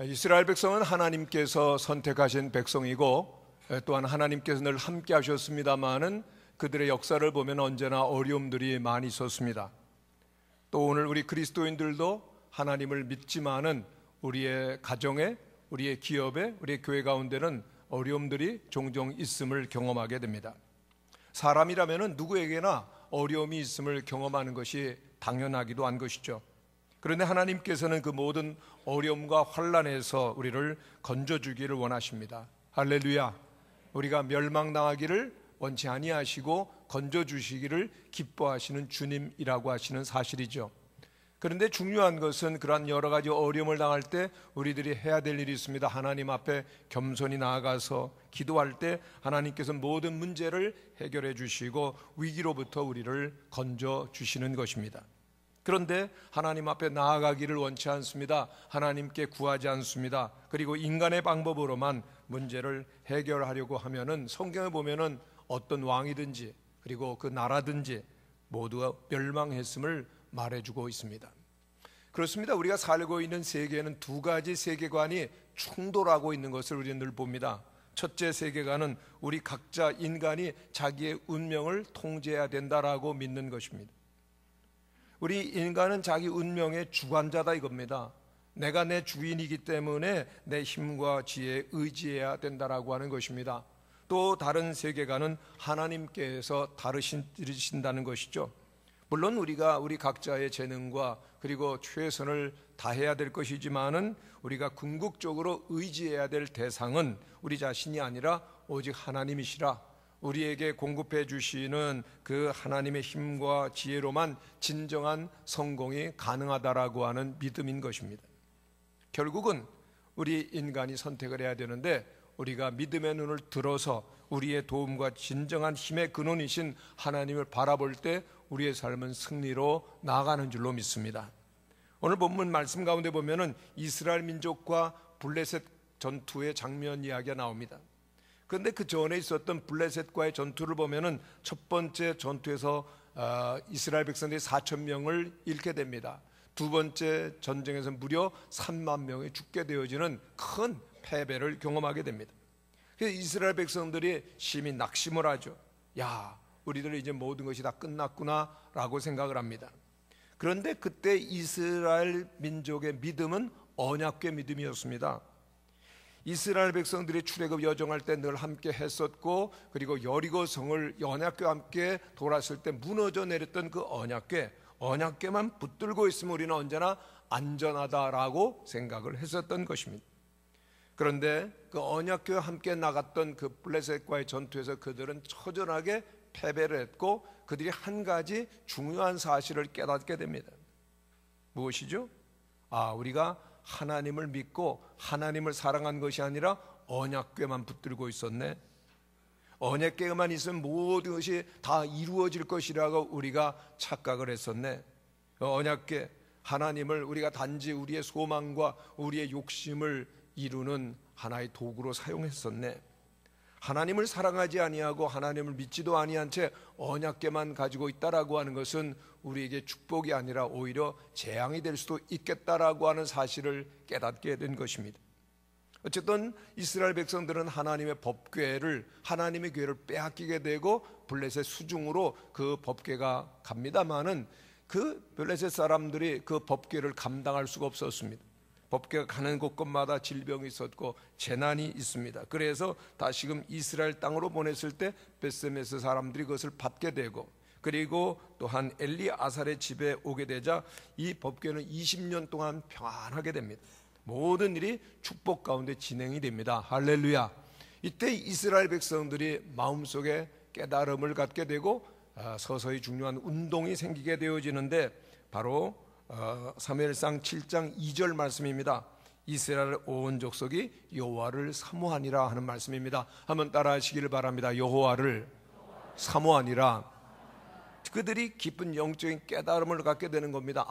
이스라엘 백성은 하나님께서 선택하신 백성이고 또한 하나님께서 늘 함께 하셨습니다마는 그들의 역사를 보면 언제나 어려움들이 많이 있었습니다. 또 오늘 우리 그리스도인들도 하나님을 믿지만은 우리의 가정에, 우리의 기업에, 우리의 교회 가운데는 어려움들이 종종 있음을 경험하게 됩니다. 사람이라면 누구에게나 어려움이 있음을 경험하는 것이 당연하기도 한 것이죠. 그런데 하나님께서는 그 모든 어려움과 환난에서 우리를 건져주기를 원하십니다. 할렐루야. 우리가 멸망당하기를 원치 아니하시고 건져주시기를 기뻐하시는 주님이라고 하시는 사실이죠. 그런데 중요한 것은 그러한 여러 가지 어려움을 당할 때 우리들이 해야 될 일이 있습니다. 하나님 앞에 겸손히 나아가서 기도할 때 하나님께서 모든 문제를 해결해 주시고 위기로부터 우리를 건져주시는 것입니다. 그런데 하나님 앞에 나아가기를 원치 않습니다. 하나님께 구하지 않습니다. 그리고 인간의 방법으로만 문제를 해결하려고 하면은 성경에 보면은 어떤 왕이든지 그리고 그 나라든지 모두가 멸망했음을 말해주고 있습니다. 그렇습니다. 우리가 살고 있는 세계에는 두 가지 세계관이 충돌하고 있는 것을 우리는 늘 봅니다. 첫째 세계관은 우리 각자 인간이 자기의 운명을 통제해야 된다라고 믿는 것입니다. 우리 인간은 자기 운명의 주관자다 이겁니다. 내가 내 주인이기 때문에 내 힘과 지혜에 의지해야 된다라고 하는 것입니다. 또 다른 세계관은 하나님께서 다루신다는 것이죠. 물론 우리가 우리 각자의 재능과 그리고 최선을 다해야 될 것이지만은 우리가 궁극적으로 의지해야 될 대상은 우리 자신이 아니라 오직 하나님이시라. 우리에게 공급해 주시는 그 하나님의 힘과 지혜로만 진정한 성공이 가능하다라고 하는 믿음인 것입니다. 결국은 우리 인간이 선택을 해야 되는데 우리가 믿음의 눈을 들어서 우리의 도움과 진정한 힘의 근원이신 하나님을 바라볼 때 우리의 삶은 승리로 나아가는 줄로 믿습니다. 오늘 본문 말씀 가운데 보면은 이스라엘 민족과 블레셋 전투의 장면 이야기가 나옵니다. 그런데 그 전에 있었던 블레셋과의 전투를 보면은 첫 번째 전투에서 이스라엘 백성들이 4,000명을 잃게 됩니다. 두 번째 전쟁에서 무려 3만 명이 죽게 되어지는 큰 패배를 경험하게 됩니다. 그래서 이스라엘 백성들이 심히 낙심을 하죠. 야, 우리들 이제 모든 것이 다 끝났구나 라고 생각을 합니다. 그런데 그때 이스라엘 민족의 믿음은 언약궤 믿음이었습니다. 이스라엘 백성들이 출애굽 여정할 때 늘 함께 했었고 그리고 여리고 성을 언약궤와 함께 돌았을 때 무너져 내렸던 그 언약궤만 붙들고 있으면 우리는 언제나 안전하다라고 생각을 했었던 것입니다. 그런데 그 언약궤와 함께 나갔던 그 블레셋과의 전투에서 그들은 처절하게 패배를 했고 그들이 한 가지 중요한 사실을 깨닫게 됩니다. 무엇이죠? 우리가 하나님을 믿고 하나님을 사랑한 것이 아니라 언약궤만 붙들고 있었네. 언약궤만 있으면 모든 것이 다 이루어질 것이라고 우리가 착각을 했었네. 언약궤, 하나님을 우리가 단지 우리의 소망과 우리의 욕심을 이루는 하나의 도구로 사용했었네. 하나님을 사랑하지 아니하고 하나님을 믿지도 아니한 채 언약궤만 가지고 있다라고 하는 것은 우리에게 축복이 아니라 오히려 재앙이 될 수도 있겠다라고 하는 사실을 깨닫게 된 것입니다. 어쨌든 이스라엘 백성들은 하나님의 법궤를, 하나님의 궤를 빼앗기게 되고 블레셋 수중으로 그 법궤가 갑니다마는 그 블레셋 사람들이 그 법궤를 감당할 수가 없었습니다. 법궤가 가는 곳곳마다 질병이 있었고 재난이 있습니다. 그래서 다시금 이스라엘 땅으로 보냈을 때 베스메스 사람들이 그것을 받게 되고 그리고 또한 엘리아살의 집에 오게 되자 이 법궤는 20년 동안 평안하게 됩니다. 모든 일이 축복 가운데 진행이 됩니다. 할렐루야. 이때 이스라엘 백성들이 마음속에 깨달음을 갖게 되고 서서히 중요한 운동이 생기게 되어지는데 바로 사무엘상 7장 2절 말씀입니다. 이스라엘 온 족속이 여호와를 사모하니라 하는 말씀입니다. 한번 따라 하시기를 바랍니다. 여호와를 사모하니라. 그들이 깊은 영적인 깨달음을 갖게 되는 겁니다.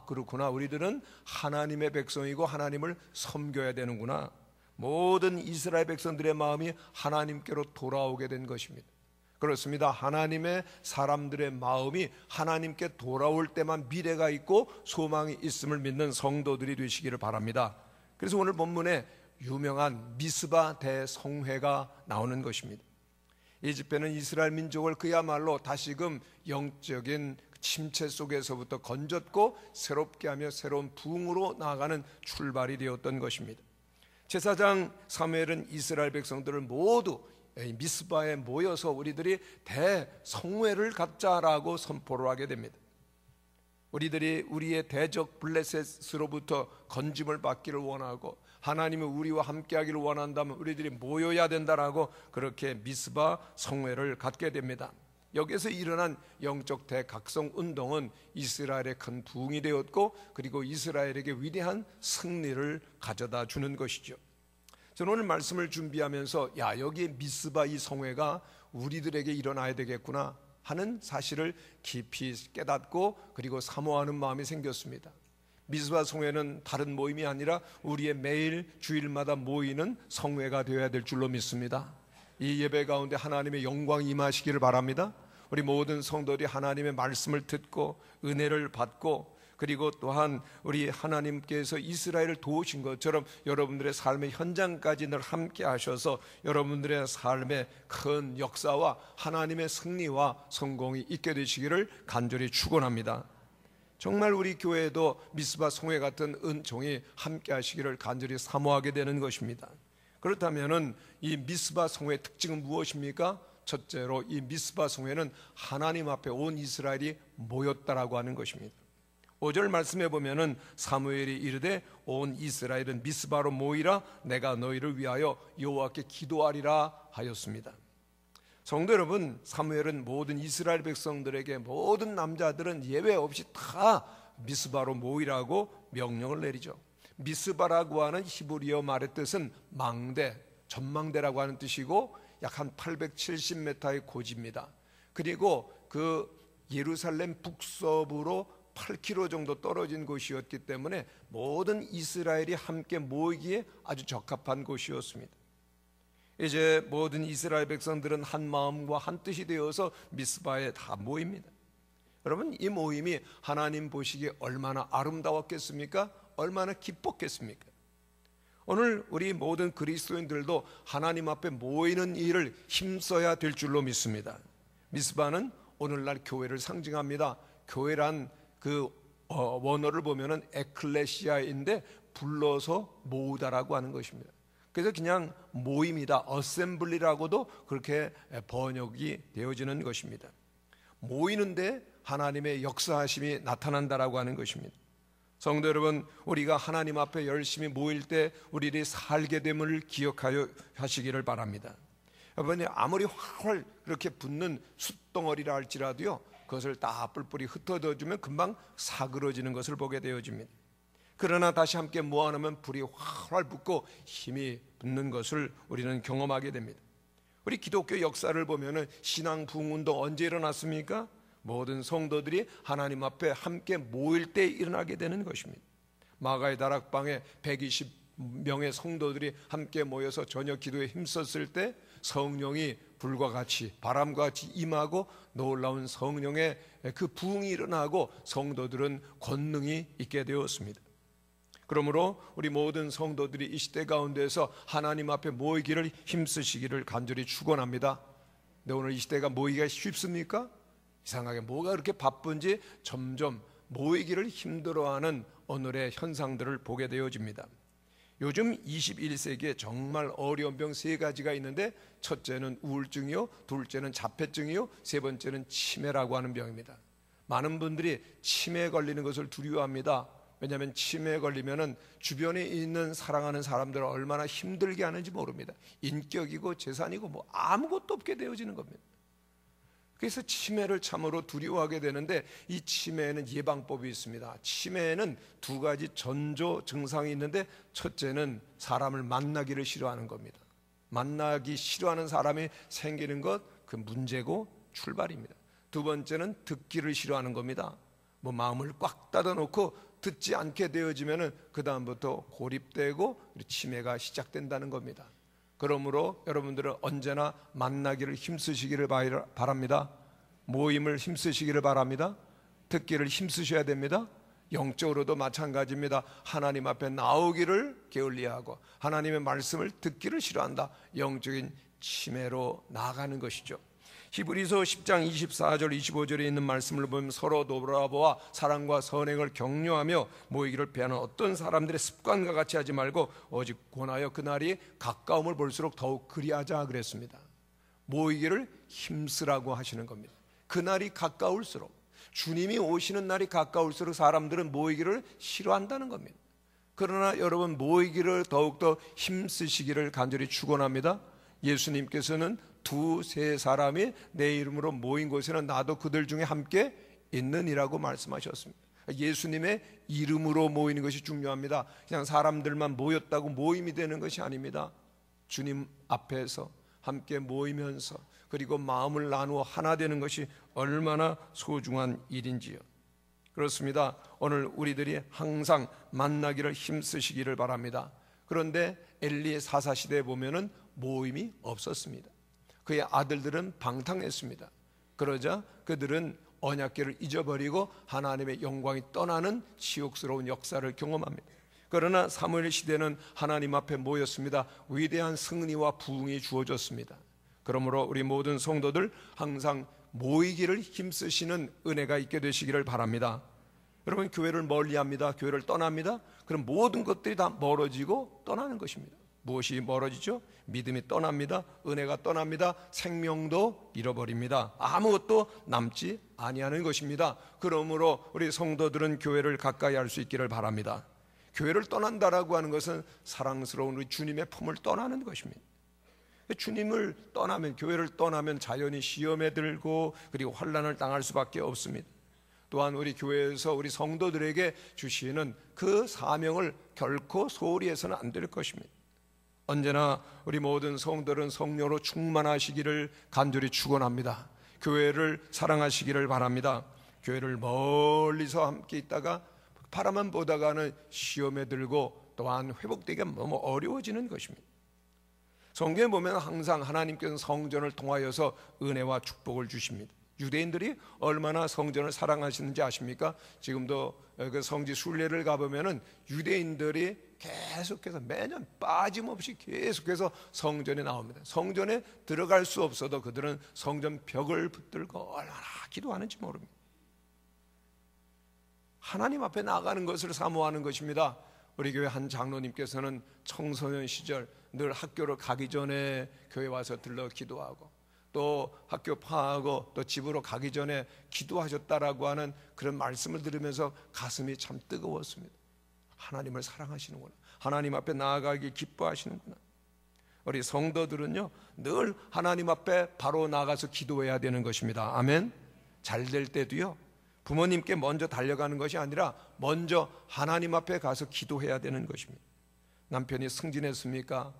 그렇구나. 우리들은 하나님의 백성이고 하나님을 섬겨야 되는구나. 모든 이스라엘 백성들의 마음이 하나님께로 돌아오게 된 것입니다. 그렇습니다. 하나님의 사람들의 마음이 하나님께 돌아올 때만 미래가 있고 소망이 있음을 믿는 성도들이 되시기를 바랍니다. 그래서 오늘 본문에 유명한 미스바 대성회가 나오는 것입니다. 이 집회는 이스라엘 민족을 그야말로 다시금 영적인 침체 속에서부터 건졌고 새롭게 하며 새로운 부흥으로 나아가는 출발이 되었던 것입니다. 제사장 사무엘은 이스라엘 백성들을 모두 미스바에 모여서 우리들이 대성회를 갖자라고 선포를 하게 됩니다. 우리들이 우리의 대적 블레셋으로부터 건짐을 받기를 원하고 하나님이 우리와 함께하기를 원한다면 우리들이 모여야 된다라고 그렇게 미스바 성회를 갖게 됩니다. 여기에서 일어난 영적 대각성 운동은 이스라엘의 큰 부흥이 되었고 그리고 이스라엘에게 위대한 승리를 가져다 주는 것이죠. 저는 오늘 말씀을 준비하면서 여기에 미스바 이 성회가 우리들에게 일어나야 되겠구나 하는 사실을 깊이 깨닫고 그리고 사모하는 마음이 생겼습니다. 미스바 성회는 다른 모임이 아니라 우리의 매일 주일마다 모이는 성회가 되어야 될 줄로 믿습니다. 이 예배 가운데 하나님의 영광이 임하시기를 바랍니다. 우리 모든 성도들이 하나님의 말씀을 듣고 은혜를 받고 그리고 또한 우리 하나님께서 이스라엘을 도우신 것처럼 여러분들의 삶의 현장까지 늘 함께 하셔서 여러분들의 삶의 큰 역사와 하나님의 승리와 성공이 있게 되시기를 간절히 축원합니다. 정말 우리 교회에도 미스바 성회 같은 은총이 함께 하시기를 간절히 사모하게 되는 것입니다. 그렇다면 이 미스바 성회의 특징은 무엇입니까? 첫째로 이 미스바 성회는 하나님 앞에 온 이스라엘이 모였다라고 하는 것입니다. 5절 말씀해 보면은 사무엘이 이르되 온 이스라엘은 미스바로 모이라 내가 너희를 위하여 여호와께 기도하리라 하였습니다. 성도 여러분, 사무엘은 모든 이스라엘 백성들에게 모든 남자들은 예외 없이 다 미스바로 모이라고 명령을 내리죠. 미스바라고 하는 히브리어 말의 뜻은 망대, 전망대라고 하는 뜻이고 약 한 870m의 고지입니다. 그리고 그 예루살렘 북서부로 8km 정도 떨어진 곳이었기 때문에 모든 이스라엘이 함께 모이기에 아주 적합한 곳이었습니다. 이제 모든 이스라엘 백성들은 한 마음과 한 뜻이 되어서 미스바에 다 모입니다. 여러분, 이 모임이 하나님 보시기에 얼마나 아름다웠겠습니까? 얼마나 기뻤겠습니까? 오늘 우리 모든 그리스도인들도 하나님 앞에 모이는 일을 힘써야 될 줄로 믿습니다. 미스바는 오늘날 교회를 상징합니다. 교회란 그 원어를 보면은 에클레시아인데 불러서 모으다라고 하는 것입니다. 그래서 그냥 모임이다, 어셈블리라고도 그렇게 번역이 되어지는 것입니다. 모이는데 하나님의 역사하심이 나타난다라고 하는 것입니다. 성도 여러분, 우리가 하나님 앞에 열심히 모일 때 우리들이 살게 됨을 기억하여 하시기를 바랍니다. 여러분이 아무리 활활 그렇게 붙는 숯덩어리라 할지라도요, 그것을 다 뿔뿔이 흩어져 주면 금방 사그러지는 것을 보게 되어집니다. 그러나 다시 함께 모아놓으면 불이 활활 붙고 힘이 붙는 것을 우리는 경험하게 됩니다. 우리 기독교 역사를 보면은 신앙 부흥운동 언제 일어났습니까? 모든 성도들이 하나님 앞에 함께 모일 때 일어나게 되는 것입니다. 마가의 다락방에 120명의 성도들이 함께 모여서 저녁 기도에 힘썼을 때 성령이 불과 같이 바람과 같이 임하고 놀라운 성령의 그 부흥이 일어나고 성도들은 권능이 있게 되었습니다. 그러므로 우리 모든 성도들이 이 시대 가운데서 하나님 앞에 모이기를 힘쓰시기를 간절히 축원합니다. 근데 오늘 이 시대가 모이기가 쉽습니까? 이상하게 뭐가 그렇게 바쁜지 점점 모이기를 힘들어하는 오늘의 현상들을 보게 되어집니다. 요즘 21세기에 정말 어려운 병 3가지가 있는데 첫째는 우울증이요, 둘째는 자폐증이요, 세 번째는 치매라고 하는 병입니다. 많은 분들이 치매에 걸리는 것을 두려워합니다. 왜냐하면 치매에 걸리면은 주변에 있는 사랑하는 사람들을 얼마나 힘들게 하는지 모릅니다. 인격이고 재산이고 뭐 아무것도 없게 되어지는 겁니다. 그래서 치매를 참으로 두려워하게 되는데 이 치매에는 예방법이 있습니다. 치매에는 2가지 전조 증상이 있는데 첫째는 사람을 만나기를 싫어하는 겁니다. 만나기 싫어하는 사람이 생기는 것, 그 문제고 출발입니다. 2번째는 듣기를 싫어하는 겁니다. 뭐 마음을 꽉 닫아놓고 듣지 않게 되어지면은 그 다음부터 고립되고 치매가 시작된다는 겁니다. 그러므로 여러분들은 언제나 만나기를 힘쓰시기를 바랍니다. 모임을 힘쓰시기를 바랍니다. 듣기를 힘쓰셔야 됩니다. 영적으로도 마찬가지입니다. 하나님 앞에 나오기를 게을리하고 하나님의 말씀을 듣기를 싫어한다. 영적인 치매로 나아가는 것이죠. 히브리서 10장 24절 25절에 있는 말씀을 보면 서로 돌아보아 사랑과 선행을 격려하며 모이기를 배하는 어떤 사람들의 습관과 같이 하지 말고 오직 권하여 그날이 가까움을 볼수록 더욱 그리하자 그랬습니다. 모이기를 힘쓰라고 하시는 겁니다. 그날이 가까울수록, 주님이 오시는 날이 가까울수록 사람들은 모이기를 싫어한다는 겁니다. 그러나 여러분, 모이기를 더욱더 힘쓰시기를 간절히 축원합니다. 예수님께서는 두세 사람이 내 이름으로 모인 곳에는 나도 그들 중에 함께 있느니라고 말씀하셨습니다. 예수님의 이름으로 모이는 것이 중요합니다. 그냥 사람들만 모였다고 모임이 되는 것이 아닙니다. 주님 앞에서 함께 모이면서 그리고 마음을 나누어 하나 되는 것이 얼마나 소중한 일인지요. 그렇습니다. 오늘 우리들이 항상 만나기를 힘쓰시기를 바랍니다. 그런데 엘리의 사사시대에 보면은 모임이 없었습니다. 그의 아들들은 방탕했습니다. 그러자 그들은 언약궤를 잊어버리고 하나님의 영광이 떠나는 치욕스러운 역사를 경험합니다. 그러나 사무엘 시대는 하나님 앞에 모였습니다. 위대한 승리와 부흥이 주어졌습니다. 그러므로 우리 모든 성도들 항상 모이기를 힘쓰시는 은혜가 있게 되시기를 바랍니다. 여러분, 교회를 멀리합니다. 교회를 떠납니다. 그럼 모든 것들이 다 멀어지고 떠나는 것입니다. 무엇이 멀어지죠? 믿음이 떠납니다. 은혜가 떠납니다. 생명도 잃어버립니다. 아무것도 남지 아니하는 것입니다. 그러므로 우리 성도들은 교회를 가까이 할 수 있기를 바랍니다. 교회를 떠난다라고 하는 것은 사랑스러운 우리 주님의 품을 떠나는 것입니다. 주님을 떠나면, 교회를 떠나면 자연히 시험에 들고 그리고 환난을 당할 수밖에 없습니다. 또한 우리 교회에서 우리 성도들에게 주시는 그 사명을 결코 소홀히 해서는 안 될 것입니다. 언제나 우리 모든 성도들은 성령으로 충만하시기를 간절히 축원합니다. 교회를 사랑하시기를 바랍니다. 교회를 멀리서 함께 있다가 바라만 보다가는 시험에 들고 또한 회복되기가 너무 어려워지는 것입니다. 성경에 보면 항상 하나님께서는 성전을 통하여서 은혜와 축복을 주십니다. 유대인들이 얼마나 성전을 사랑하시는지 아십니까? 지금도 그 성지 순례를 가보면은 유대인들이 계속해서 매년 빠짐없이 계속해서 성전에 나옵니다. 성전에 들어갈 수 없어도 그들은 성전 벽을 붙들고 얼마나 기도하는지 모릅니다. 하나님 앞에 나가는 것을 사모하는 것입니다. 우리 교회 한 장로님께서는 청소년 시절 늘 학교를 가기 전에 교회 와서 들러 기도하고 또 학교 파하고 또 집으로 가기 전에 기도하셨다라고 하는 그런 말씀을 들으면서 가슴이 참 뜨거웠습니다. 하나님을 사랑하시는구나. 하나님 앞에 나아가기 기뻐하시는구나. 우리 성도들은요, 늘 하나님 앞에 바로 나가서 기도해야 되는 것입니다. 아멘. 잘 될 때도요, 부모님께 먼저 달려가는 것이 아니라 먼저 하나님 앞에 가서 기도해야 되는 것입니다. 남편이 승진했습니까?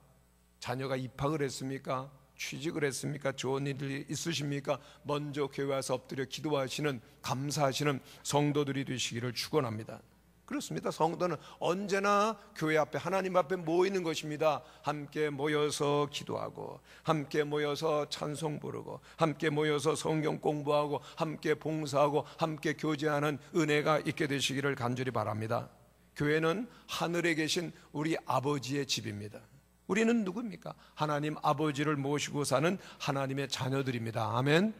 자녀가 입학을 했습니까? 취직을 했습니까? 좋은 일이 있으십니까? 먼저 교회 와서 엎드려 기도하시는, 감사하시는 성도들이 되시기를 축원합니다. 그렇습니다. 성도는 언제나 교회 앞에, 하나님 앞에 모이는 것입니다. 함께 모여서 기도하고, 함께 모여서 찬송 부르고, 함께 모여서 성경 공부하고, 함께 봉사하고, 함께 교제하는 은혜가 있게 되시기를 간절히 바랍니다. 교회는 하늘에 계신 우리 아버지의 집입니다. 우리는 누구입니까? 하나님 아버지를 모시고 사는 하나님의 자녀들입니다. 아멘.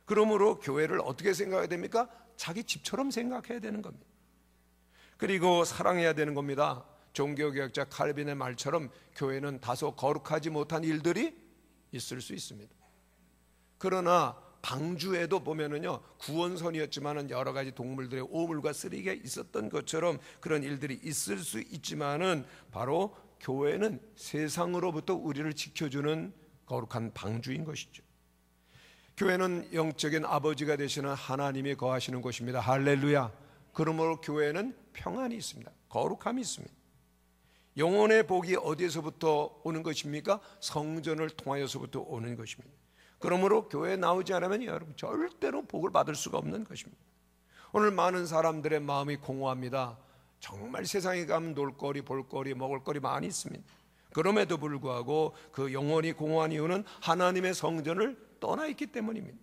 그러므로 교회를 어떻게 생각해야 됩니까? 자기 집처럼 생각해야 되는 겁니다. 그리고 사랑해야 되는 겁니다. 종교개혁자 칼빈의 말처럼 교회는 다소 거룩하지 못한 일들이 있을 수 있습니다. 그러나 방주에도 보면은요, 구원선이었지만은 여러 가지 동물들의 오물과 쓰레기가 있었던 것처럼 그런 일들이 있을 수 있지만은 바로 교회는 세상으로부터 우리를 지켜주는 거룩한 방주인 것이죠. 교회는 영적인 아버지가 되시는 하나님이 거하시는 곳입니다. 할렐루야. 그러므로 교회는 평안이 있습니다. 거룩함이 있습니다. 영혼의 복이 어디에서부터 오는 것입니까? 성전을 통하여서부터 오는 것입니다. 그러므로 교회에 나오지 않으면 여러분 절대로 복을 받을 수가 없는 것입니다. 오늘 많은 사람들의 마음이 공허합니다. 정말 세상에 가면 놀거리, 볼거리, 먹을거리 많이 있습니다. 그럼에도 불구하고 그 영혼이 공허한 이유는 하나님의 성전을 떠나 있기 때문입니다.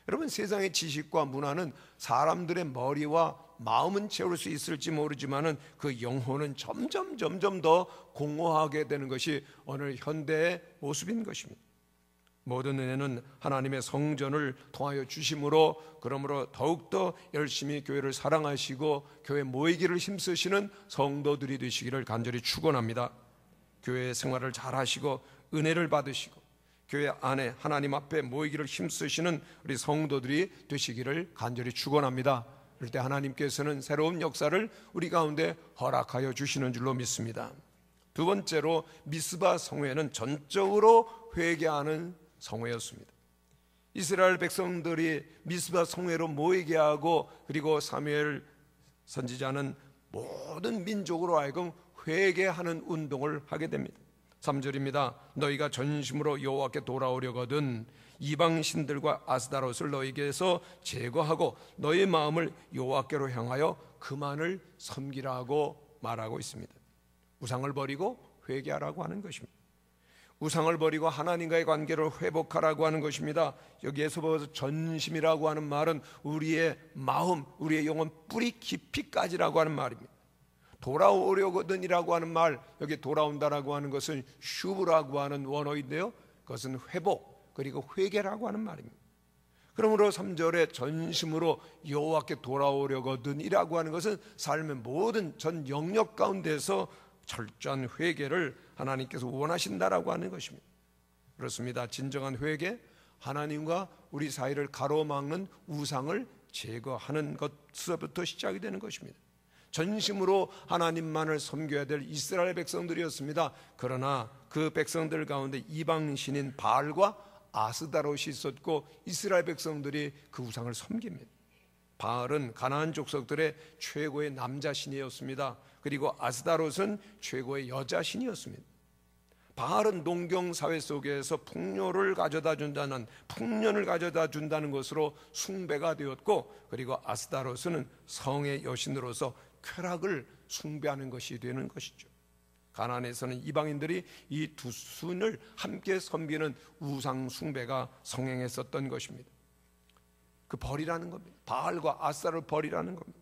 여러분, 세상의 지식과 문화는 사람들의 머리와 마음은 채울 수 있을지 모르지만은 그 영혼은 점점 더 공허하게 되는 것이 오늘 현대의 모습인 것입니다. 모든 은혜는 하나님의 성전을 통하여 주심으로, 그러므로 더욱더 열심히 교회를 사랑하시고 교회 모이기를 힘쓰시는 성도들이 되시기를 간절히 축원합니다. 교회 생활을 잘 하시고 은혜를 받으시고 교회 안에 하나님 앞에 모이기를 힘쓰시는 우리 성도들이 되시기를 간절히 축원합니다. 그럴 때 하나님께서는 새로운 역사를 우리 가운데 허락하여 주시는 줄로 믿습니다. 두 번째로 미스바 성회는 전적으로 회개하는 성회였습니다. 이스라엘 백성들이 미스바 성회로 모이게 하고, 그리고 사무엘 선지자는 모든 민족으로 하여금 회개하는 운동을 하게 됩니다. 3절입니다. 너희가 전심으로 여호와께 돌아오려거든 이방 신들과 아스다롯을 너희에게서 제거하고 너희 마음을 여호와께로 향하여 그만을 섬기라고 말하고 있습니다. 우상을 버리고 회개하라고 하는 것입니다. 우상을 버리고 하나님과의 관계를 회복하라고 하는 것입니다. 여기에서 보아서 전심이라고 하는 말은 우리의 마음, 우리의 영혼 뿌리 깊이까지라고 하는 말입니다. 돌아오려거든이라고 하는 말, 여기 돌아온다라고 하는 것은 슈브라고 하는 원어인데요, 그것은 회복 그리고 회개라고 하는 말입니다. 그러므로 3절에 전심으로 여호와께 돌아오려거든이라고 하는 것은 삶의 모든 전 영역 가운데서 철저한 회개를 하나님께서 원하신다라고 하는 것입니다. 그렇습니다. 진정한 회개, 하나님과 우리 사이를 가로막는 우상을 제거하는 것부터 시작이 되는 것입니다. 전심으로 하나님만을 섬겨야 될 이스라엘 백성들이었습니다. 그러나 그 백성들 가운데 이방신인 바알과 아스다롯이 있었고 이스라엘 백성들이 그 우상을 섬깁니다. 바알은 가나안 족속들의 최고의 남자신이었습니다. 그리고 아스다롯은 최고의 여자신이었습니다. 바알은 농경사회 속에서 풍년을 가져다 준다는 것으로 숭배가 되었고, 그리고 아스다롯은 성의 여신으로서 쾌락을 숭배하는 것이 되는 것이죠. 가나안에서는 이방인들이 이 두 신을 함께 섬기는 우상 숭배가 성행했었던 것입니다. 그 벌이라는 겁니다. 바알과 아스타를 벌이라는 겁니다.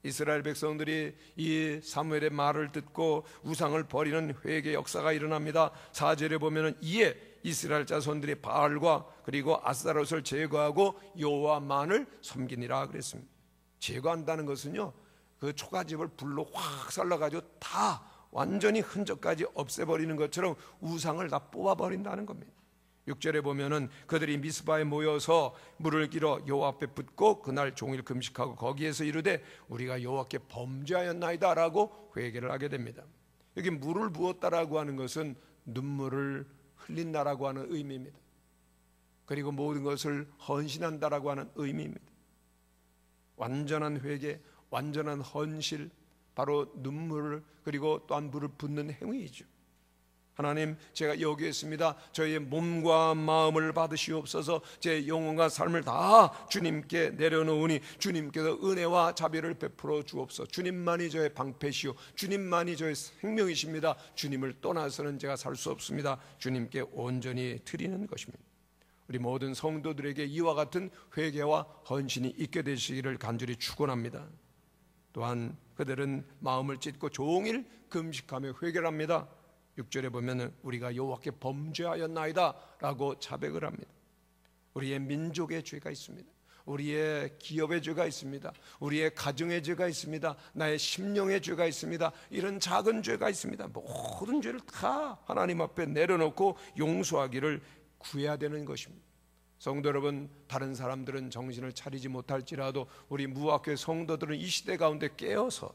이스라엘 백성들이 이 사무엘의 말을 듣고 우상을 버리는 회개 역사가 일어납니다. 4절에 보면은 이에 이스라엘 자손들이 바알과 그리고 아스타롯을 제거하고 여호와만을 섬기니라 그랬습니다. 제거한다는 것은요, 그 초가집을 불로 확 썰러가지고 다 완전히 흔적까지 없애버리는 것처럼 우상을 다 뽑아버린다는 겁니다. 6절에 보면은 그들이 미스바에 모여서 물을 길어 여호와 앞에 붓고 그날 종일 금식하고 거기에서 이르되 우리가 여호와께 범죄하였나이다 라고 회개를 하게 됩니다. 여기 물을 부었다라고 하는 것은 눈물을 흘린다라고 하는 의미입니다. 그리고 모든 것을 헌신한다라고 하는 의미입니다. 완전한 회개, 완전한 헌실, 바로 눈물을 그리고 또한 물을 붓는 행위이죠. 하나님, 제가 여기 있습니다. 저희의 몸과 마음을 받으시옵소서. 제 영혼과 삶을 다 주님께 내려놓으니 주님께서 은혜와 자비를 베풀어 주옵소서. 주님만이 저의 방패시오, 주님만이 저의 생명이십니다. 주님을 떠나서는 제가 살 수 없습니다. 주님께 온전히 드리는 것입니다. 우리 모든 성도들에게 이와 같은 회개와 헌신이 있게 되시기를 간절히 축원합니다. 또한 그들은 마음을 찢고 종일 금식하며 회개를 합니다. 6절에 보면 우리가 여호와께 범죄하였나이다 라고 자백을 합니다. 우리의 민족의 죄가 있습니다. 우리의 기업의 죄가 있습니다. 우리의 가정의 죄가 있습니다. 나의 심령의 죄가 있습니다. 이런 작은 죄가 있습니다. 모든 죄를 다 하나님 앞에 내려놓고 용서하기를 구해야 되는 것입니다. 성도 여러분, 다른 사람들은 정신을 차리지 못할지라도 우리 무학교의 성도들은 이 시대 가운데 깨어서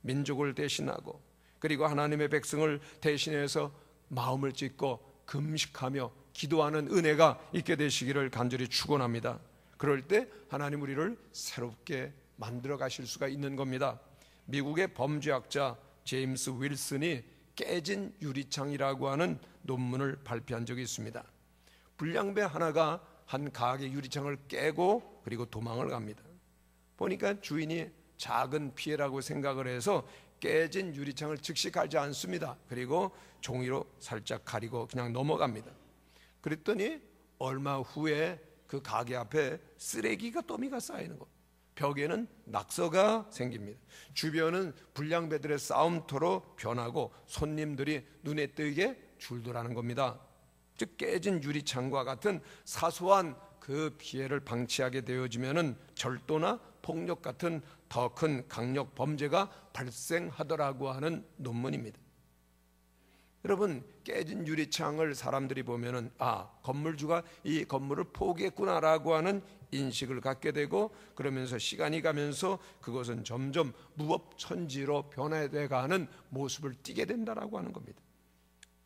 민족을 대신하고 그리고 하나님의 백성을 대신해서 마음을 찢고 금식하며 기도하는 은혜가 있게 되시기를 간절히 축원합니다. 그럴 때 하나님 우리를 새롭게 만들어 가실 수가 있는 겁니다. 미국의 범죄학자 제임스 윌슨이 깨진 유리창이라고 하는 논문을 발표한 적이 있습니다. 불량배 하나가 한 가게 유리창을 깨고 그리고 도망을 갑니다. 보니까 주인이 작은 피해라고 생각을 해서 깨진 유리창을 즉시 갈지 않습니다. 그리고 종이로 살짝 가리고 그냥 넘어갑니다. 그랬더니 얼마 후에 그 가게 앞에 쓰레기가 더미가 쌓이는 것, 벽에는 낙서가 생깁니다. 주변은 불량배들의 싸움터로 변하고 손님들이 눈에 띄게 줄더라는 겁니다. 즉 깨진 유리창과 같은 사소한 그 피해를 방치하게 되어지면은 절도나 폭력 같은 더 큰 강력 범죄가 발생하더라고 하는 논문입니다. 여러분, 깨진 유리창을 사람들이 보면은 건물주가 이 건물을 포기했구나라고 하는 인식을 갖게 되고, 그러면서 시간이 가면서 그것은 점점 무법천지로 변화돼 가는 모습을 띠게 된다라고 하는 겁니다.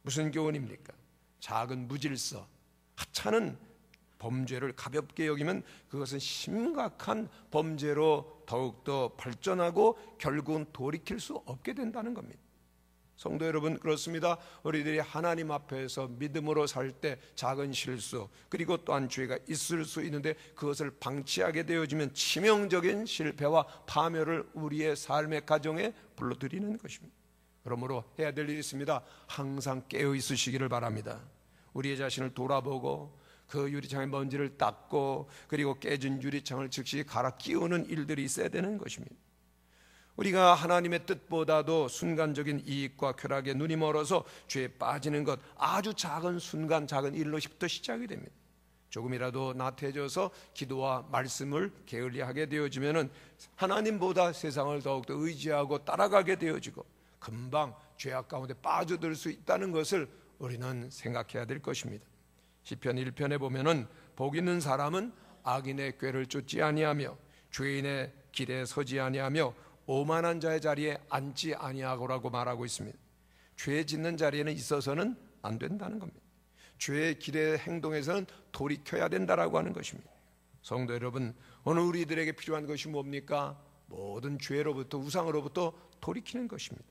무슨 교훈입니까? 작은 무질서, 하찮은 범죄를 가볍게 여기면 그것은 심각한 범죄로 더욱더 발전하고 결국은 돌이킬 수 없게 된다는 겁니다. 성도 여러분, 그렇습니다. 우리들이 하나님 앞에서 믿음으로 살 때 작은 실수, 그리고 또한 죄가 있을 수 있는데 그것을 방치하게 되어지면 치명적인 실패와 파멸을 우리의 삶의 가정에 불러들이는 것입니다. 그러므로 해야 될 일이 있습니다. 항상 깨어 있으시기를 바랍니다. 우리의 자신을 돌아보고 그 유리창의 먼지를 닦고, 그리고 깨진 유리창을 즉시 갈아 끼우는 일들이 있어야 되는 것입니다. 우리가 하나님의 뜻보다도 순간적인 이익과 쾌락에 눈이 멀어서 죄에 빠지는 것, 아주 작은 순간 작은 일로부터 시작이 됩니다. 조금이라도 나태해져서 기도와 말씀을 게을리하게 되어지면 하나님보다 세상을 더욱더 의지하고 따라가게 되어지고 금방 죄악 가운데 빠져들 수 있다는 것을 우리는 생각해야 될 것입니다. 시편 1편에 보면은 복 있는 사람은 악인의 꾀를 쫓지 아니하며 죄인의 길에 서지 아니하며 오만한 자의 자리에 앉지 아니하고라고 말하고 있습니다. 죄 짓는 자리에는 있어서는 안 된다는 겁니다. 죄의 길의 행동에서는 돌이켜야 된다라고 하는 것입니다. 성도 여러분, 오늘 우리들에게 필요한 것이 뭡니까? 모든 죄로부터, 우상으로부터 돌이키는 것입니다.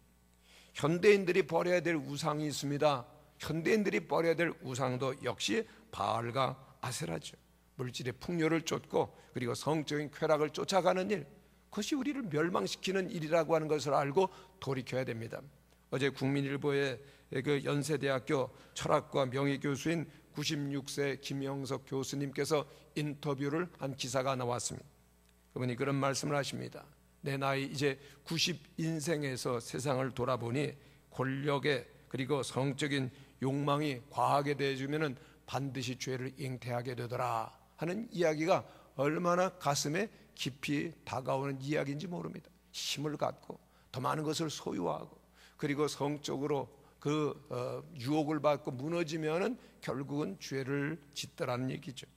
현대인들이 버려야 될 우상이 있습니다. 현대인들이 버려야 될 우상도 역시 바알과 아세라죠. 물질의 풍요를 쫓고 그리고 성적인 쾌락을 쫓아가는 일, 그것이 우리를 멸망시키는 일이라고 하는 것을 알고 돌이켜야 됩니다. 어제 국민일보의 그 연세대학교 철학과 명예교수인 96세 김영석 교수님께서 인터뷰를 한 기사가 나왔습니다. 그분이 그런 말씀을 하십니다. 내 나이 이제 90인생에서 세상을 돌아보니 권력에 그리고 성적인 욕망이 과하게 되어지면 반드시 죄를 잉태하게 되더라 하는 이야기가 얼마나 가슴에 깊이 다가오는 이야기인지 모릅니다. 힘을 갖고 더 많은 것을 소유하고 그리고 성적으로 그 유혹을 받고 무너지면은 결국은 죄를 짓더라는 얘기죠.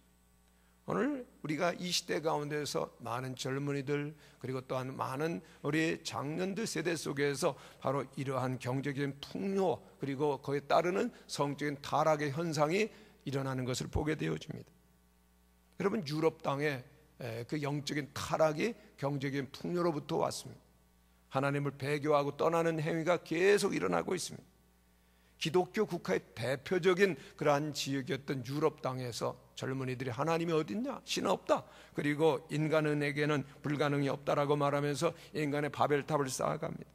오늘 우리가 이 시대 가운데서 많은 젊은이들 그리고 또한 많은 우리 장년들 세대 속에서 바로 이러한 경제적인 풍요 그리고 그에 따르는 성적인 타락의 현상이 일어나는 것을 보게 되어집니다. 여러분, 유럽 땅에 그 영적인 타락이 경제적인 풍요로부터 왔습니다. 하나님을 배교하고 떠나는 행위가 계속 일어나고 있습니다. 기독교 국가의 대표적인 그러한 지역이었던 유럽 땅에서 젊은이들이 하나님이 어딨냐? 신 없다. 그리고 인간에게는 불가능이 없다라고 말하면서 인간의 바벨탑을 쌓아갑니다.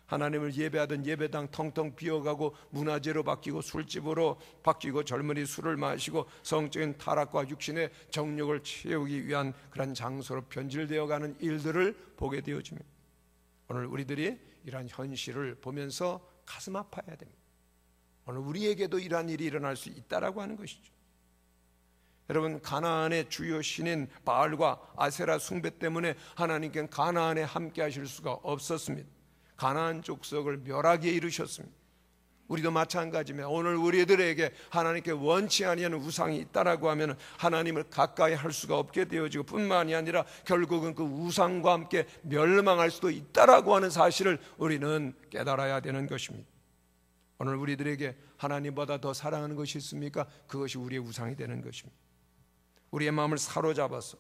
하나님을 예배하던 예배당 텅텅 비어가고 문화재로 바뀌고 술집으로 바뀌고 젊은이 술을 마시고 성적인 타락과 육신의 정욕을 채우기 위한 그런 장소로 변질되어가는 일들을 보게 되어집니다. 오늘 우리들이 이러한 현실을 보면서 가슴 아파야 됩니다. 오늘 우리에게도 이러한 일이 일어날 수 있다라고 하는 것이죠. 여러분, 가나안의 주요 신인 바알과 아세라 숭배 때문에 하나님께는 가나안에 함께 하실 수가 없었습니다. 가나안 족속을 멸하게 이르셨습니다. 우리도 마찬가지입니다. 오늘 우리들에게 하나님께 원치 아니하는 우상이 있다라고 하면 하나님을 가까이 할 수가 없게 되어지고 뿐만이 아니라 결국은 그 우상과 함께 멸망할 수도 있다라고 하는 사실을 우리는 깨달아야 되는 것입니다. 오늘 우리들에게 하나님보다 더 사랑하는 것이 있습니까? 그것이 우리의 우상이 되는 것입니다. 우리의 마음을 사로잡아서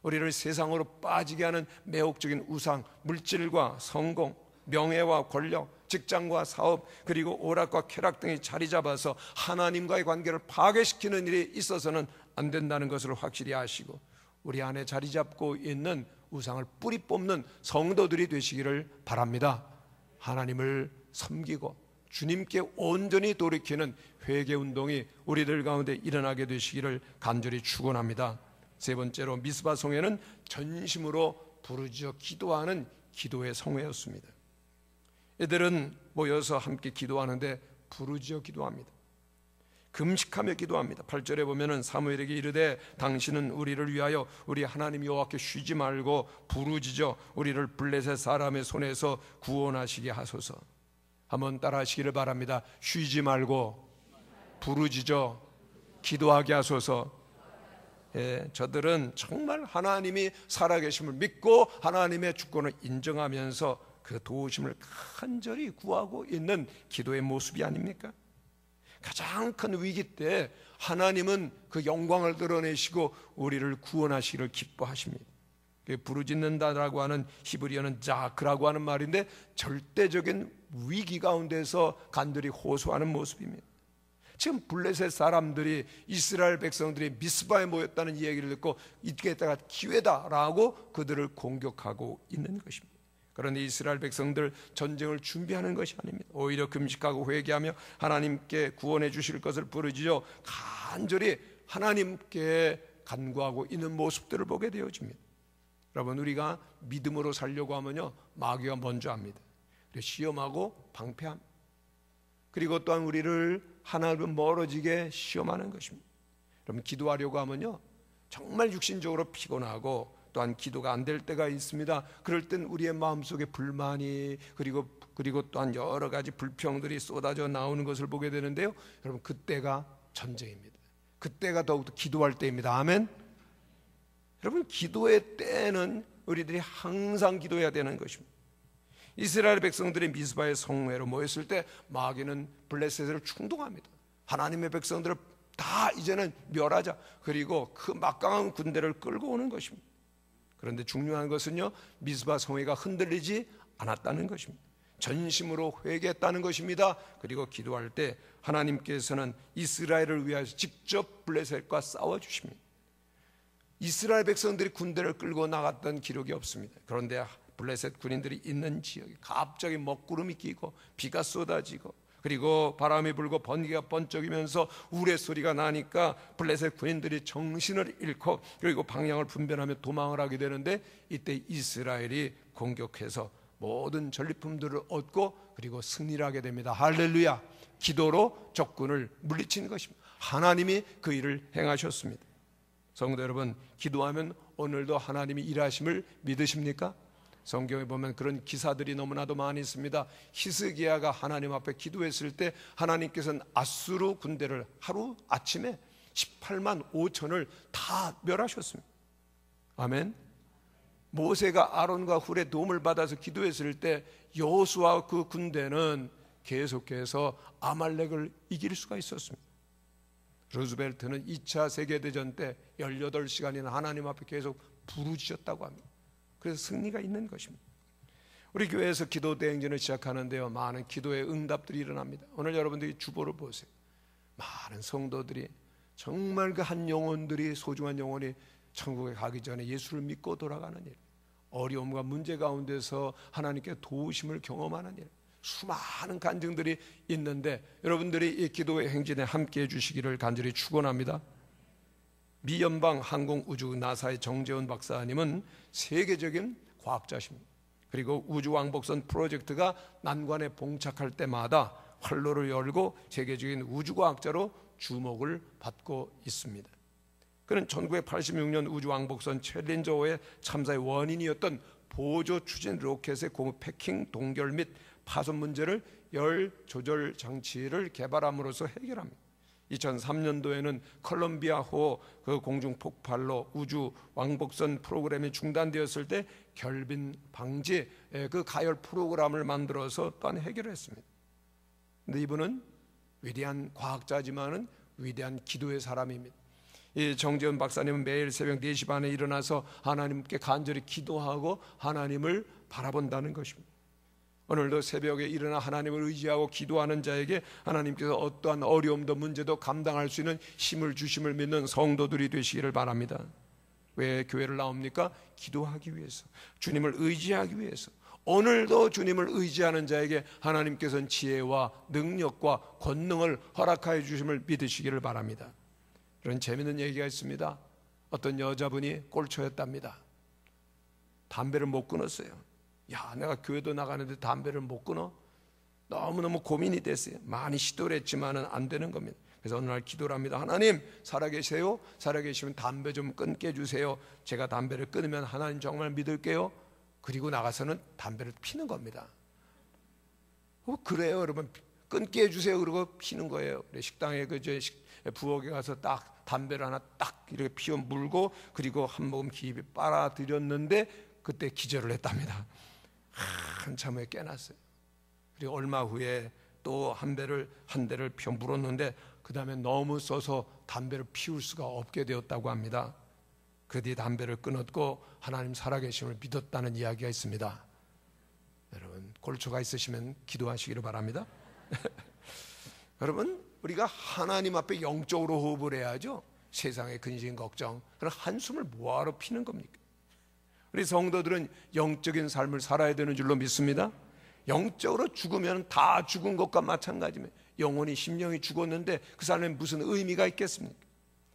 우리를 세상으로 빠지게 하는 매혹적인 우상, 물질과 성공, 명예와 권력, 직장과 사업, 그리고 오락과 쾌락 등이 자리 잡아서 하나님과의 관계를 파괴시키는 일이 있어서는 안 된다는 것을 확실히 아시고 우리 안에 자리 잡고 있는 우상을 뿌리 뽑는 성도들이 되시기를 바랍니다. 하나님을 섬기고 주님께 온전히 돌이키는 회개 운동이 우리들 가운데 일어나게 되시기를 간절히 축원합니다. 세 번째로 미스바 성회는 전심으로 부르짖어 기도하는 기도의 성회였습니다. 이들은 모여서 함께 기도하는데 부르짖어 기도합니다. 금식하며 기도합니다. 8절에 보면은 사무엘에게 이르되 당신은 우리를 위하여 우리 하나님 여호와께 쉬지 말고 부르짖어 우리를 블레셋 사람의 손에서 구원하시게 하소서. 한번 따라하시기를 바랍니다. 쉬지 말고 부르짖어 기도하게 하소서. 예, 저들은 정말 하나님이 살아계심을 믿고 하나님의 주권을 인정하면서 그 도우심을 간절히 구하고 있는 기도의 모습이 아닙니까? 가장 큰 위기 때 하나님은 그 영광을 드러내시고 우리를 구원하시기를 기뻐하십니다. 부르짖는다라고 하는 히브리어는 자크라고 하는 말인데 절대적인 위기 가운데서 간절히 호소하는 모습입니다. 지금 블레셋 사람들이 이스라엘 백성들이 미스바에 모였다는 이야기를 듣고 이때가 기회다라고 그들을 공격하고 있는 것입니다. 그런데 이스라엘 백성들 전쟁을 준비하는 것이 아닙니다. 오히려 금식하고 회개하며 하나님께 구원해 주실 것을 부르짖어 간절히 하나님께 간구하고 있는 모습들을 보게 되어집니다. 여러분, 우리가 믿음으로 살려고 하면요, 마귀가 먼저 합니다. 시험하고 방패합니다. 그리고 또한 우리를 하나님과 멀어지게 시험하는 것입니다. 여러분, 기도하려고 하면요, 정말 육신적으로 피곤하고 또한 기도가 안 될 때가 있습니다. 그럴 땐 우리의 마음속에 불만이 그리고 또한 여러 가지 불평들이 쏟아져 나오는 것을 보게 되는데요, 여러분, 그때가 전쟁입니다. 그때가 더욱더 기도할 때입니다. 아멘. 여러분, 기도의 때는 우리들이 항상 기도해야 되는 것입니다. 이스라엘 백성들이 미스바의 성회로 모였을 때 마귀는 블레셋을 충동합니다. 하나님의 백성들을 다 이제는 멸하자. 그리고 그 막강한 군대를 끌고 오는 것입니다. 그런데 중요한 것은요, 미스바 성회가 흔들리지 않았다는 것입니다. 전심으로 회개했다는 것입니다. 그리고 기도할 때 하나님께서는 이스라엘을 위하여 직접 블레셋과 싸워주십니다. 이스라엘 백성들이 군대를 끌고 나갔던 기록이 없습니다. 그런데 블레셋 군인들이 있는 지역에 갑자기 먹구름이 끼고 비가 쏟아지고 그리고 바람이 불고 번개가 번쩍이면서 우레소리가 나니까 블레셋 군인들이 정신을 잃고 그리고 방향을 분별하며 도망을 하게 되는데, 이때 이스라엘이 공격해서 모든 전리품들을 얻고 그리고 승리를 하게 됩니다. 할렐루야. 기도로 적군을 물리친 것입니다. 하나님이 그 일을 행하셨습니다. 성도 여러분, 기도하면 오늘도 하나님이 일하심을 믿으십니까? 성경에 보면 그런 기사들이 너무나도 많이 있습니다. 히스기야가 하나님 앞에 기도했을 때 하나님께서는 아수르 군대를 하루 아침에 18만 5천을 다 멸하셨습니다. 아멘. 모세가 아론과 훌의 도움을 받아서 기도했을 때 여호수아 그 군대는 계속해서 아말렉을 이길 수가 있었습니다. 루즈벨트는 2차 세계대전 때 18시간이나 하나님 앞에 계속 부르짖었다고 합니다. 그래서 승리가 있는 것입니다. 우리 교회에서 기도 대행진을 시작하는데요, 많은 기도의 응답들이 일어납니다. 오늘 여러분들이 주보를 보세요. 많은 성도들이 정말 그 한 영혼들이, 소중한 영혼이 천국에 가기 전에 예수를 믿고 돌아가는 일, 어려움과 문제 가운데서 하나님께 도우심을 경험하는 일, 수많은 간증들이 있는데 여러분들이 이 기도의 행진에 함께 해주시기를 간절히 축원합니다. 미 연방 항공우주 나사의 정재훈 박사님은 세계적인 과학자십니다. 그리고 우주왕복선 프로젝트가 난관에 봉착할 때마다 활로를 열고 세계적인 우주과학자로 주목을 받고 있습니다. 그는 1986년 우주왕복선 챌린저호의 참사의 원인이었던 보조 추진 로켓의 고무 패킹 동결 및 파손 문제를 열 조절 장치를 개발함으로써 해결합니다. 2003년도에는 콜롬비아호 그 공중 폭발로 우주 왕복선 프로그램이 중단되었을 때 결빈 방지 그 가열 프로그램을 만들어서 또한 해결했습니다. 근데 이분은 위대한 과학자지만은 위대한 기도의 사람입니다. 이 정재훈 박사님은 매일 새벽 4시 반에 일어나서 하나님께 간절히 기도하고 하나님을 바라본다는 것입니다. 오늘도 새벽에 일어나 하나님을 의지하고 기도하는 자에게 하나님께서 어떠한 어려움도 문제도 감당할 수 있는 힘을 주심을 믿는 성도들이 되시기를 바랍니다. 왜 교회를 나옵니까? 기도하기 위해서, 주님을 의지하기 위해서. 오늘도 주님을 의지하는 자에게 하나님께서는 지혜와 능력과 권능을 허락하여 주심을 믿으시기를 바랍니다. 그런 재미있는 얘기가 있습니다. 어떤 여자분이 꼴초였답니다. 담배를 못 끊었어요. 야, 내가 교회도 나가는데 담배를 못 끊어? 너무너무 고민이 됐어요. 많이 시도를 했지만은 안 되는 겁니다. 그래서 어느 날 기도를 합니다. 하나님, 살아계세요? 살아계시면 담배 좀 끊게 해주세요. 제가 담배를 끊으면 하나님 정말 믿을게요. 그리고 나가서는 담배를 피는 겁니다. 그래요, 여러분. 끊게 해주세요. 그러고 피는 거예요. 식당에 부엌에 가서 딱 담배를 하나 딱 이렇게 피워 물고, 그리고 한 모금 깊이 빨아들였는데 그때 기절을 했답니다. 한참 후에 깨났어요. 그리고 얼마 후에 또 한 대를 피워 물었는데 그 다음에 너무 써서 담배를 피울 수가 없게 되었다고 합니다. 그 뒤에 담배를 끊었고 하나님 살아계심을 믿었다는 이야기가 있습니다. 여러분, 골초가 있으시면 기도하시기를 바랍니다. 여러분, 우리가 하나님 앞에 영적으로 호흡을 해야죠. 세상의 근심 걱정, 그런 한숨을 뭐하러 피는 겁니까? 우리 성도들은 영적인 삶을 살아야 되는 줄로 믿습니다. 영적으로 죽으면 다 죽은 것과 마찬가지입니다. 영혼이, 심령이 죽었는데 그 삶에 무슨 의미가 있겠습니까?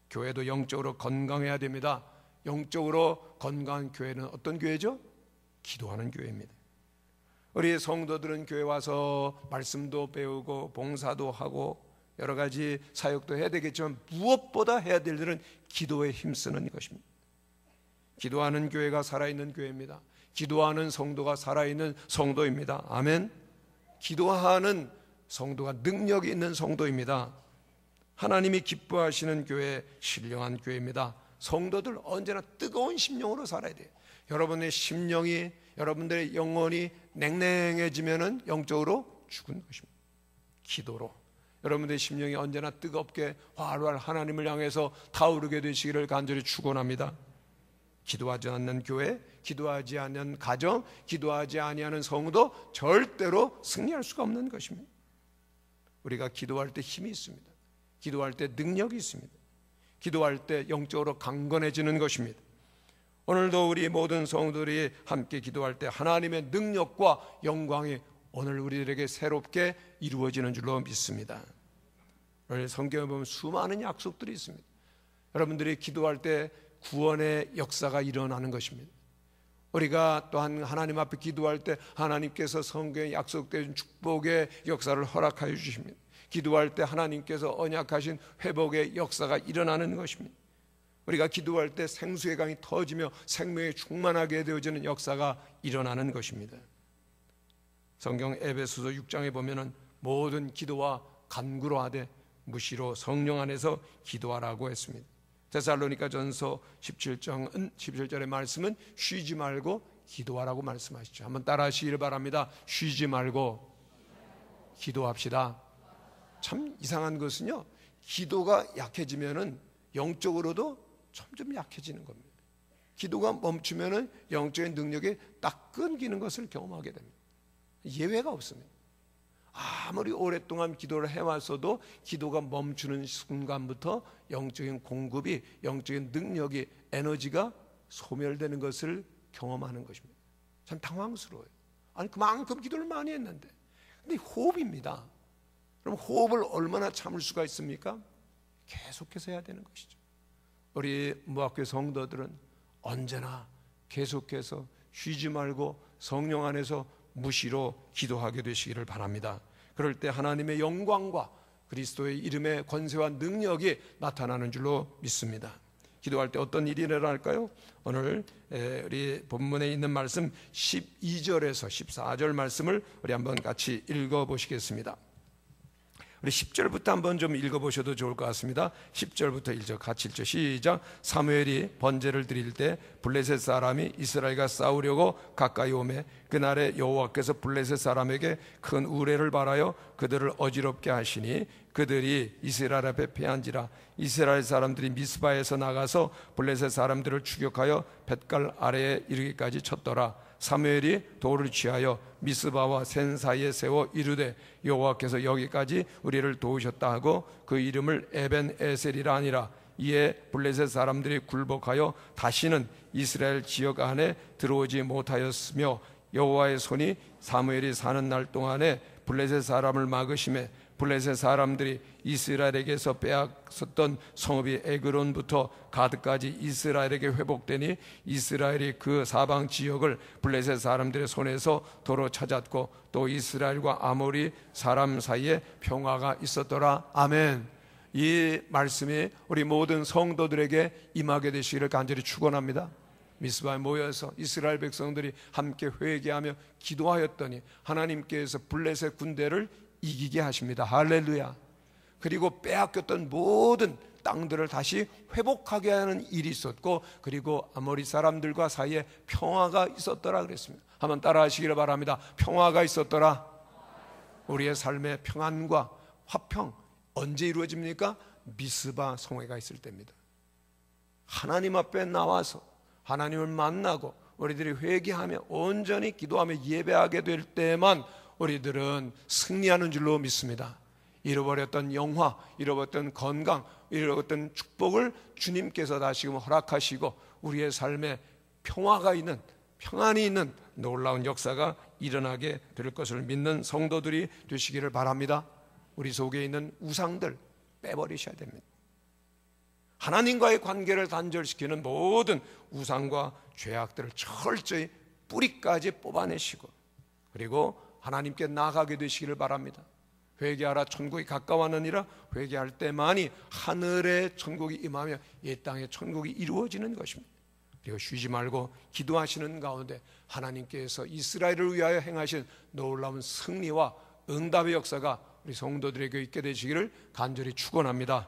교회도 영적으로 건강해야 됩니다. 영적으로 건강한 교회는 어떤 교회죠? 기도하는 교회입니다. 우리 성도들은 교회 와서 말씀도 배우고 봉사도 하고 여러 가지 사역도 해야 되겠지만 무엇보다 해야 될 일은 기도에 힘쓰는 것입니다. 기도하는 교회가 살아있는 교회입니다. 기도하는 성도가 살아있는 성도입니다. 아멘. 기도하는 성도가 능력이 있는 성도입니다. 하나님이 기뻐하시는 교회, 신령한 교회입니다. 성도들 언제나 뜨거운 심령으로 살아야 돼요. 여러분의 심령이, 여러분들의 영혼이 냉랭해지면은 영적으로 죽은 것입니다. 기도로 여러분들의 심령이 언제나 뜨겁게 활활 하나님을 향해서 타오르게 되시기를 간절히 축원합니다. 기도하지 않는 교회, 기도하지 않는 가정, 기도하지 아니하는 성도 절대로 승리할 수가 없는 것입니다. 우리가 기도할 때 힘이 있습니다. 기도할 때 능력이 있습니다. 기도할 때 영적으로 강건해지는 것입니다. 오늘도 우리 모든 성도들이 함께 기도할 때 하나님의 능력과 영광이 오늘 우리들에게 새롭게 이루어지는 줄로 믿습니다. 오늘 성경에 보면 수많은 약속들이 있습니다. 여러분들이 기도할 때 구원의 역사가 일어나는 것입니다. 우리가 또한 하나님 앞에 기도할 때 하나님께서 성경에 약속된 축복의 역사를 허락하여 주십니다. 기도할 때 하나님께서 언약하신 회복의 역사가 일어나는 것입니다. 우리가 기도할 때 생수의 강이 터지며 생명이 충만하게 되어지는 역사가 일어나는 것입니다. 성경 에베소서 6장에 보면은 모든 기도와 간구로 하되 무시로 성령 안에서 기도하라고 했습니다. 데살로니가전서 17절의 말씀은 쉬지 말고 기도하라고 말씀하시죠. 한번 따라 하시기를 바랍니다. 쉬지 말고 기도합시다. 참 이상한 것은요, 기도가 약해지면은 영적으로도 점점 약해지는 겁니다. 기도가 멈추면은 영적인 능력이 딱 끊기는 것을 경험하게 됩니다. 예외가 없습니다. 아무리 오랫동안 기도를 해왔어도 기도가 멈추는 순간부터 영적인 공급이, 영적인 능력이, 에너지가 소멸되는 것을 경험하는 것입니다. 참 당황스러워요. 아니, 그만큼 기도를 많이 했는데. 근데 호흡입니다. 그럼 호흡을 얼마나 참을 수가 있습니까? 계속해서 해야 되는 것이죠. 우리 무학교 성도들은 언제나 계속해서 쉬지 말고 성령 안에서 무시로 기도하게 되시기를 바랍니다. 그럴 때 하나님의 영광과 그리스도의 이름의 권세와 능력이 나타나는 줄로 믿습니다. 기도할 때 어떤 일이 일어날까요? 오늘 우리 본문에 있는 말씀 12절에서 14절 말씀을 우리 한번 같이 읽어보시겠습니다. 우리 10절부터 한번 좀 읽어보셔도 좋을 것 같습니다. 10절부터 1절 같이 읽죠. 시작. 사무엘이 번제를 드릴 때 블레셋 사람이 이스라엘과 싸우려고 가까이 오매 그날에 여호와께서 블레셋 사람에게 큰 우레를 발하여 그들을 어지럽게 하시니 그들이 이스라엘 앞에 패한지라. 이스라엘 사람들이 미스바에서 나가서 블레셋 사람들을 추격하여 뱃갈 아래에 이르기까지 쳤더라. 사무엘이 돌을 취하여 미스바와 센 사이에 세워 이르되 여호와께서 여기까지 우리를 도우셨다 하고 그 이름을 에벤 에셀이라 하니라. 이에 블레셋 사람들이 굴복하여 다시는 이스라엘 지역 안에 들어오지 못하였으며 여호와의 손이 사무엘이 사는 날 동안에 블레셋 사람을 막으심에 블레셋 사람들이 이스라엘에게서 빼앗았던 성읍이 에그론부터 가드까지 이스라엘에게 회복되니 이스라엘이 그 사방 지역을 블레셋 사람들의 손에서 도로 찾았고 또 이스라엘과 아모리 사람 사이에 평화가 있었더라. 아멘. 이 말씀이 우리 모든 성도들에게 임하게 되시기를 간절히 축원합니다. 미스바에 모여서 이스라엘 백성들이 함께 회개하며 기도하였더니 하나님께서 블레셋 군대를 이기게 하십니다. 할렐루야. 그리고 빼앗겼던 모든 땅들을 다시 회복하게 하는 일이 있었고, 그리고 아모리 사람들과 사이에 평화가 있었더라 그랬습니다. 한번 따라 하시기를 바랍니다. 평화가 있었더라. 우리의 삶의 평안과 화평 언제 이루어집니까? 미스바 성회가 있을 때입니다. 하나님 앞에 나와서 하나님을 만나고 우리들이 회개하며 온전히 기도하며 예배하게 될 때만 우리들은 승리하는 줄로 믿습니다. 잃어버렸던 영화, 잃어버렸던 건강, 잃어버렸던 축복을 주님께서 다시금 허락하시고 우리의 삶에 평화가 있는, 평안이 있는 놀라운 역사가 일어나게 될 것을 믿는 성도들이 되시기를 바랍니다. 우리 속에 있는 우상들 빼버리셔야 됩니다. 하나님과의 관계를 단절시키는 모든 우상과 죄악들을 철저히 뿌리까지 뽑아내시고, 그리고 하나님께 나아가게 되시기를 바랍니다. 회개하라, 천국이 가까웠느니라. 회개할 때만이 하늘의 천국이 임하며 이 땅의 천국이 이루어지는 것입니다. 그리고 쉬지 말고 기도하시는 가운데 하나님께서 이스라엘을 위하여 행하신 놀라운 승리와 응답의 역사가 우리 성도들에게 있게 되시기를 간절히 축원합니다.